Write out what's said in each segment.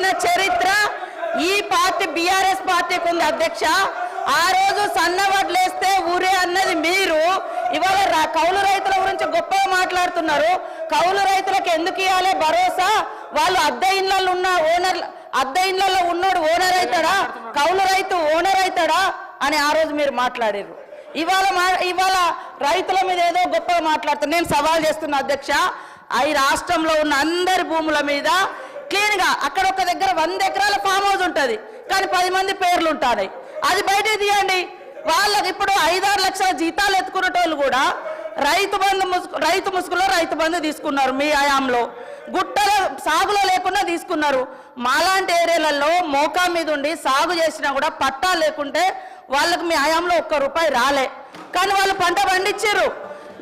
చేసిన చరిత్ర ఈ పార్టీ బీఆర్ఎస్ పార్టీకి ఉంది అధ్యక్ష. ఆ రోజు సన్న వడ్లేస్తే ఊరే అన్నది మీరు. ఇవాళ కౌలు రైతుల గురించి గొప్పగా మాట్లాడుతున్నారు. కౌలు రైతులకు ఎందుకు ఇవ్వాలి భరోసా? వాళ్ళు అద్దె ఇళ్లలో ఉన్న ఓనర్, అద్దె ఇళ్లలో ఉన్నోడు ఓనర్ అవుతాడా, కౌలు రైతు ఓనర్ అవుతాడా అని ఆ రోజు మీరు మాట్లాడారు. ఇవాళ రైతుల మీద ఏదో గొప్పగా మాట్లాడుతున్నారు. నేను సవాల్ చేస్తున్నా అధ్యక్ష, ఈ రాష్ట్రంలో ఉన్న అందరి భూముల మీద క్లీన్ గా అక్కడ ఒక దగ్గర 100 ఎకరాల ఫామ్ హౌస్ ఉంటుంది, కానీ 10 మంది పేర్లు ఉంటాయి. అది బయట తీయండి. వాళ్ళకి ఇప్పుడు 5-6 లక్షల జీతాలు ఎత్తుకునేటోళ్ళు కూడా రైతు ముసుగులో రైతు బంధు తీసుకున్నారు. మీ హయాంలో గుట్టల సాగులో లేకుండా తీసుకున్నారు. మాలాంటి ఏరియాలలో మోకా మీద ఉండి సాగు చేసినా కూడా పట్టా లేకుంటే వాళ్ళకు మీ హయాంలో ₹1 రాలే, కానీ వాళ్ళు పంట పండించారు.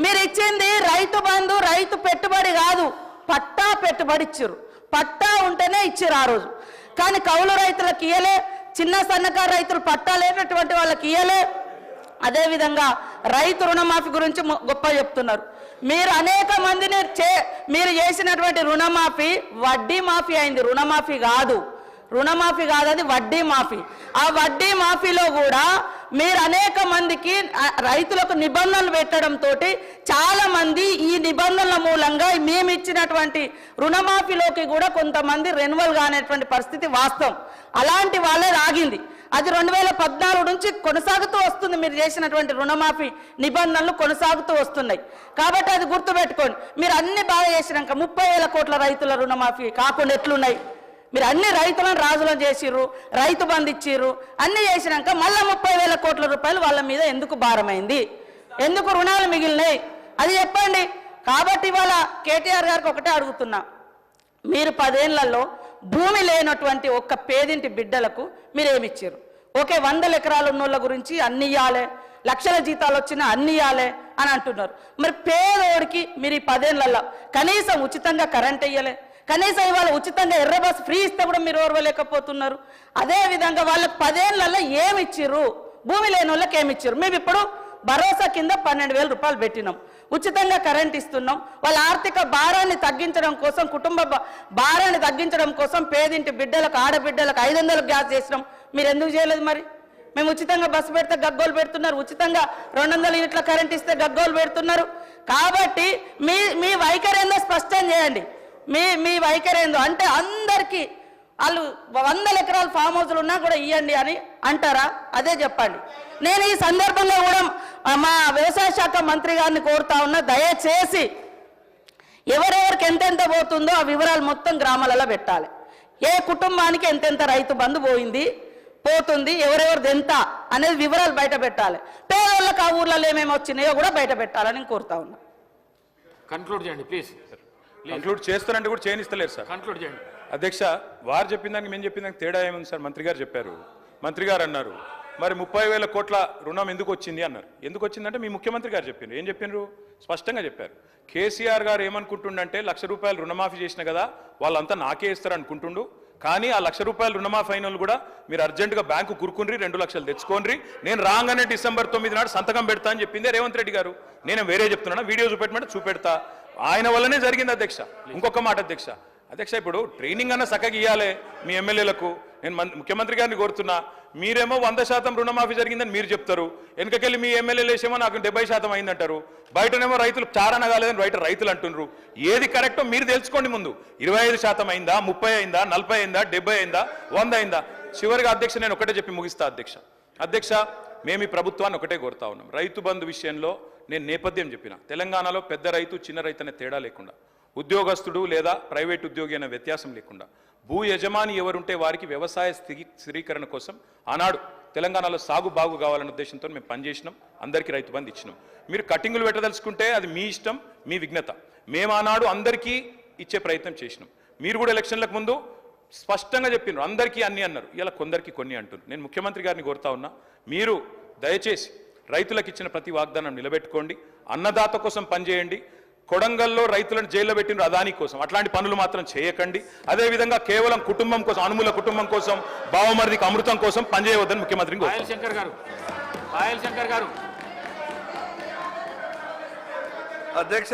మీరు ఇచ్చింది రైతు బంధు, రైతు పెట్టుబడి కాదు, పట్టా పెట్టుబడి ఇచ్చారు. పట్టా ఉంటేనే ఇచ్చారు ఆ రోజు, కానీ కౌలు రైతులకు ఇయ్యలే, చిన్న సన్నకారు రైతులు పట్టా లేనటువంటి వాళ్ళకి ఇయ్యలే. అదేవిధంగా రైతు రుణమాఫీ గురించి గొప్ప చెప్తున్నారు. మీరు అనేక మందిని మీరు చేసినటువంటి రుణమాఫీ వడ్డీ మాఫీ అయింది, రుణమాఫీ కాదు. రుణమాఫీ కాదు, అది వడ్డీ మాఫీ. ఆ వడ్డీ మాఫీలో కూడా మీరు అనేక మందికి రైతులకు నిబంధనలు పెట్టడంతో చాలా మంది ఈ నిబంధనల మూలంగా మేము ఇచ్చినటువంటి రుణమాఫీలోకి కూడా కొంతమంది రెన్యువల్ కానేటువంటి పరిస్థితి వాస్తవం. అలాంటి వాళ్ళే ఆగింది. అది 2014 నుంచి కొనసాగుతూ వస్తుంది. మీరు చేసినటువంటి రుణమాఫీ నిబంధనలు కొనసాగుతూ వస్తున్నాయి. కాబట్టి అది గుర్తుపెట్టుకోండి. మీరు అన్ని బాగా చేసినాక 30,000 కోట్ల రైతుల రుణమాఫీ కాకుండా ఎట్లున్నాయి? మీరు అన్ని రైతులను రాజులను చేసిర్రు, రైతు బంధు ఇచ్చిర్రు, అన్ని చేసినాక మళ్ళీ 30,000 కోట్ల రూపాయలు వాళ్ళ మీద ఎందుకు భారమైంది? ఎందుకు రుణాలు మిగిలినాయి? అది చెప్పండి. కాబట్టి ఇవాళ కేటీఆర్ గారికి ఒకటే అడుగుతున్నా, మీరు 10 ఏళ్లలో భూమి లేనటువంటి ఒక్క పేదింటి బిడ్డలకు మీరేమిచ్చారు? ఓకే, 100 ఎకరాలు ఉన్నోళ్ళ గురించి అన్ని ఇవ్వాలి, లక్షల జీతాలు వచ్చినా అన్ని ఇవ్వాలి అని అంటున్నారు. మరి పేదోడికి మీరు ఈ 10 ఏళ్లలో కనీసం ఉచితంగా కరెంట్ ఇయ్యలే, కనీసం ఇవాళ ఉచితంగా ఎర్ర బస్సు ఫ్రీ ఇస్తే కూడా మీరు ఓర్వలేకపోతున్నారు. అదేవిధంగా వాళ్ళకి 10 ఏళ్లలో ఏమిచ్చిర్రు? భూమి లేని వాళ్ళకి ఏమిచ్చారు? మేము ఇప్పుడు భరోసా కింద 12,000 రూపాయలు పెట్టినాం, ఉచితంగా కరెంట్ ఇస్తున్నాం. వాళ్ళ ఆర్థిక భారాన్ని తగ్గించడం కోసం, కుటుంబ భారాన్ని తగ్గించడం కోసం పేదింటి బిడ్డలకు, ఆడబిడ్డలకు 500 గ్యాస్ చేసినాం. మీరు ఎందుకు చేయలేదు? మరి మేము ఉచితంగా బస్సు పెడితే గగ్గోలు పెడుతున్నారు, ఉచితంగా 200 యూనిట్ల కరెంట్ ఇస్తే గగ్గోలు పెడుతున్నారు. కాబట్టి మీ వైఖరి ఏందో స్పష్టం చేయండి. మీ వైఖరి ఏందో అంటే అందరికీ వాళ్ళు 100 ఎకరాల ఫామ్ హౌస్లు ఉన్నా కూడా ఇవ్వండి అని అంటారా? అదే చెప్పండి. నేను ఈ సందర్భంగా కూడా మా వ్యవసాయ శాఖ మంత్రి గారిని కోరుతా ఉన్నా, దయచేసి ఎవరెవరికి ఎంతెంత పోతుందో ఆ వివరాలు మొత్తం గ్రామాలలో పెట్టాలి. ఏ కుటుంబానికి ఎంతెంత రైతు బంధు పోతుంది, ఎవరెవరిది ఎంత అనేది వివరాలు బయట పెట్టాలి. పేదోళ్ళకి ఆ ఊర్లలో ఏమేమి వచ్చినాయో కూడా బయట పెట్టాలని కోరుతా ఉన్నా. కన్క్లూడ్ చేయండి ప్లీజ్. కంక్లూడ్ చేస్తానంటే కూడా చేయనిస్తలేరు సార్. కన్క్లూడ్ చేయండి అధ్యక్ష. వారు చెప్పిన దానికి మేము చెప్పిన దానికి తేడా ఏముంది సార్? మంత్రి గారు చెప్పారు, మంత్రి గారు అన్నారు మరి 30,000 కోట్ల రుణం ఎందుకు వచ్చింది అన్నారు. ఎందుకు వచ్చిందంటే మీ ముఖ్యమంత్రి గారు చెప్పారు. ఏం చెప్పినారు? స్పష్టంగా చెప్పారు. కేసీఆర్ గారు ఏమనుకుంటుండంటే ₹1,00,000 రుణమాఫీ చేసిన కదా వాళ్ళంతా నాకే ఇస్తారు అనుకుంటుండు, కానీ ఆ ₹1,00,000 రుణమాఫీ అయిన వాళ్ళు కూడా మీరు అర్జెంటుగా బ్యాంకు కురుకుని 2 లక్షలు తెచ్చుకోండి, నేను రాగానే December 9 నాడు సంతకం పెడతా అని చెప్పిందే రేవంత్ రెడ్డి గారు. నేను వేరే చెప్తున్నాను, వీడియో చూపెట్టమంటే చూపెడతా. ఆయన వల్లనే జరిగింది అధ్యక్ష. ఇంకొక మాట అధ్యక్ష, ఇప్పుడు ట్రైనింగ్ అన్న చక్కగా ఇవ్వాలి మీ ఎమ్మెల్యేలకు. నేను ముఖ్యమంత్రి గారిని కోరుతున్నా, మీరేమో 100% రుణమాఫీ జరిగిందని మీరు చెప్తారు, వెనకకెళ్ళి మీ ఎమ్మెల్యేలు వేసేమో నాకు 70% అయిందంటారు, బయటనేమో రైతులు చారణ కాలేదని బయట రైతులు అంటున్నారు. ఏది కరెక్టో మీరు తెలుసుకోండి ముందు. 25% అయిందా, 30 అయిందా, 40 అయిందా, 70 అయిందా, 100 అయిందా? చివరిగా అధ్యక్ష నేను ఒకటే చెప్పి ముగిస్తా అధ్యక్ష. మేము ఈ ప్రభుత్వాన్ని ఒకటే కోరుతా ఉన్నాం. రైతు బంధు విషయంలో నేను నేపథ్యం చెప్పిన, తెలంగాణలో పెద్ద రైతు చిన్న రైతు అనే తేడా లేకుండా, ఉద్యోగస్తుడు లేదా ప్రైవేట్ ఉద్యోగి అనే వ్యత్యాసం లేకుండా, భూ యజమాని ఎవరుంటే వారికి వ్యవసాయ స్థిరీకరణ కోసం ఆనాడు తెలంగాణలో సాగు బాగు కావాలన్న ఉద్దేశంతో మేము పనిచేసినాం. అందరికీ రైతు బంధు ఇచ్చినాం. మీరు కటింగులు పెట్టదలుచుకుంటే అది మీ ఇష్టం, మీ విఘ్నత. మేము ఆనాడు అందరికీ ఇచ్చే ప్రయత్నం చేసినాం. మీరు కూడా ఎలక్షన్లకు ముందు స్పష్టంగా చెప్పినారు, అందరికీ అన్ని అన్నారు, ఇలా కొందరికి కొన్ని అంటున్నారు. నేను ముఖ్యమంత్రి గారిని కోరుతా ఉన్నా, మీరు దయచేసి రైతులకు ఇచ్చిన ప్రతి వాగ్దానం నిలబెట్టుకోండి, అన్నదాత కోసం పనిచేయండి. కొడంగల్లో రైతులను జైల్లో పెట్టిన అదాని కోసం అట్లాంటి పనులు మాత్రం చేయకండి. అదేవిధంగా కేవలం కుటుంబం కోసం, అనుమూల కుటుంబం కోసం, బావమరిదికి అమృతం కోసం పనిచేయవద్దని ముఖ్యమంత్రిని పాయల్ శంకర్ గారు అధ్యక్ష